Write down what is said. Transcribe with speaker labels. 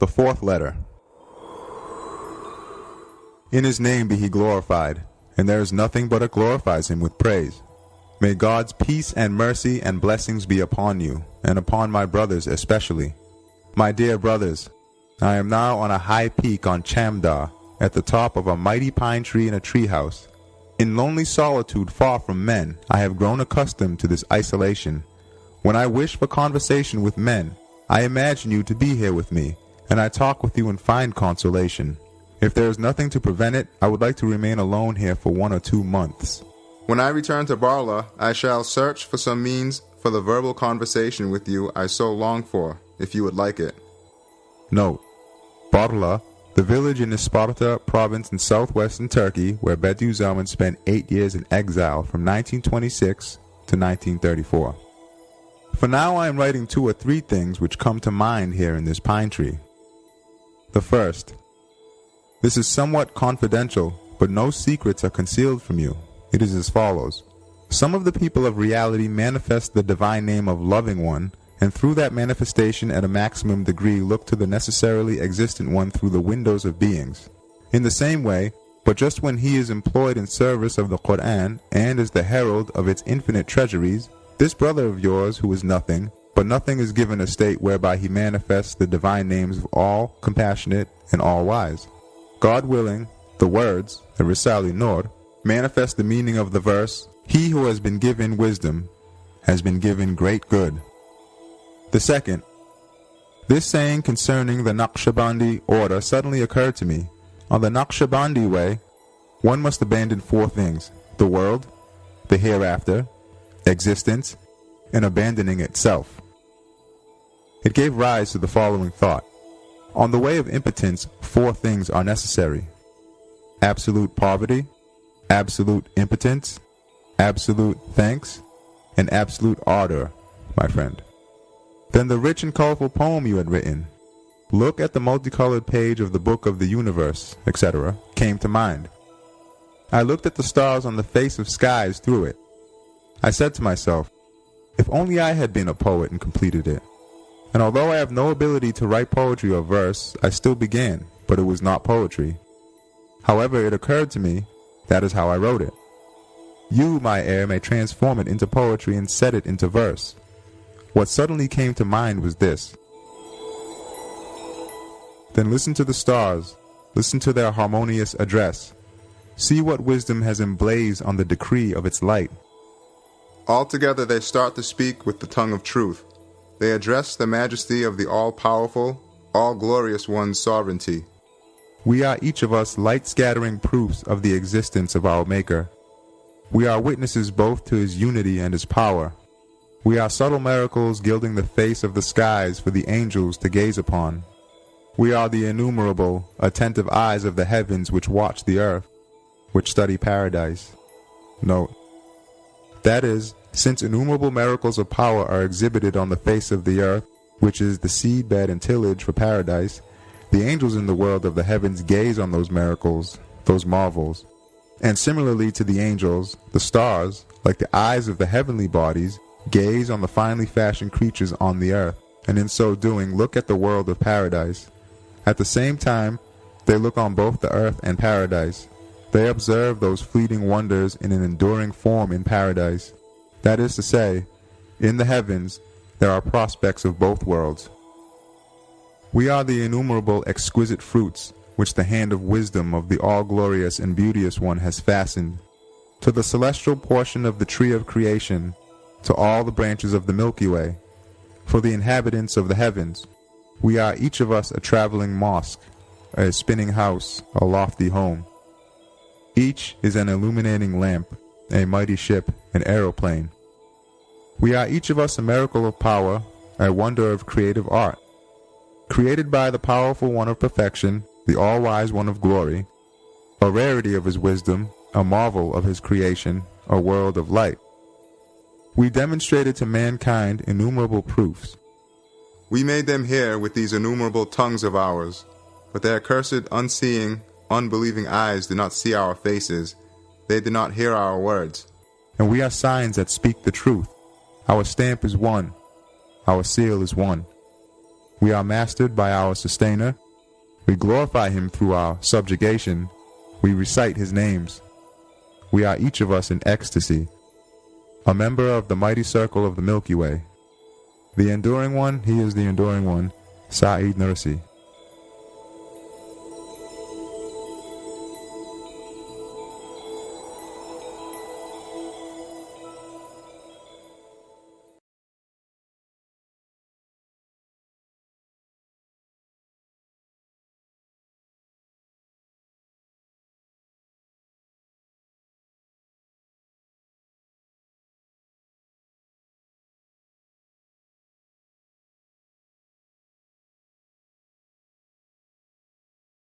Speaker 1: The fourth letter. In his name be he glorified, and there is nothing but it glorifies him with praise. May God's peace and mercy and blessings be upon you, and upon my brothers especially. My dear brothers, I am now on a high peak on Çam Dagi, at the top of a mighty pine tree in a treehouse. In lonely solitude far from men, I have grown accustomed to this isolation. When I wish for conversation with men, I imagine you to be here with me, and I talk with you and find consolation. If there is nothing to prevent it, I would like to remain alone here for 1 or 2 months. When I return to Barla, I shall search for some means for the verbal conversation with you I so long for, if you would like it. Note: Barla, the village in Isparta Province in southwestern Turkey, where Bediuzzaman spent 8 years in exile from 1926 to 1934. For now I am writing 2 or 3 things which come to mind here in this pine tree. The first. This is somewhat confidential, but no secrets are concealed from you. It is as follows. Some of the people of reality manifest the divine name of Loving One, and through that manifestation at a maximum degree look to the necessarily existent one through the windows of beings. In the same way, but just when he is employed in service of the Quran and is the herald of its infinite treasuries, this brother of yours who is nothing, but nothing is given a state whereby he manifests the divine names of all compassionate and all wise. God willing, the words, the Risale-i manifest the meaning of the verse, "He who has been given wisdom has been given great good." The second. This saying concerning the Naqshbandi order suddenly occurred to me. On the Naqshbandi way, one must abandon 4 things: the world, the hereafter, existence, and abandoning itself. It gave rise to the following thought. On the way of impotence, 4 things are necessary: absolute poverty, absolute impotence, absolute thanks, and absolute ardor, my friend. Then the rich and colorful poem you had written, "Look at the multicolored page of the book of the universe," etc., came to mind. I looked at the stars on the face of skies through it. I said to myself, if only I had been a poet and completed it. And although I have no ability to write poetry or verse, I still began, but it was not poetry. However, it occurred to me, that is how I wrote it. You, my heir, may transform it into poetry and set it into verse. What suddenly came to mind was this. Then listen to the stars, listen to their harmonious address. See what wisdom has emblazed on the decree of its light. Altogether they start to speak with the tongue of truth. They address the majesty of the all-powerful, all-glorious One's sovereignty. We are each of us light-scattering proofs of the existence of our Maker. We are witnesses both to His unity and His power. We are subtle miracles gilding the face of the skies for the angels to gaze upon. We are the innumerable, attentive eyes of the heavens which watch the earth, which study paradise. Note: that is, since innumerable miracles of power are exhibited on the face of the earth, which is the seedbed and tillage for paradise, the angels in the world of the heavens gaze on those miracles, those marvels. And similarly to the angels, the stars, like the eyes of the heavenly bodies, gaze on the finely fashioned creatures on the earth, and in so doing look at the world of paradise. At the same time, they look on both the earth and paradise. They observe those fleeting wonders in an enduring form in paradise. That is to say, in the heavens, there are prospects of both worlds. We are the innumerable exquisite fruits which the hand of wisdom of the all-glorious and beauteous One has fastened to the celestial portion of the tree of creation, to all the branches of the Milky Way. For the inhabitants of the heavens, we are each of us a traveling mosque, a spinning house, a lofty home. Each is an illuminating lamp, a mighty ship, an aeroplane. We are each of us a miracle of power, a wonder of creative art. Created by the powerful One of perfection, the all-wise One of glory, a rarity of His wisdom, a marvel of His creation, a world of light. We demonstrated to mankind innumerable proofs. We made them hear with these innumerable tongues of ours, but their cursed, unseeing, unbelieving eyes did not see our faces. They did not hear our words. And we are signs that speak the truth. Our stamp is one. Our seal is one. We are mastered by our sustainer. We glorify him through our subjugation. We recite his names. We are each of us in ecstasy, a member of the mighty circle of the Milky Way. The enduring one, he is the enduring one, Sa'id Nursi.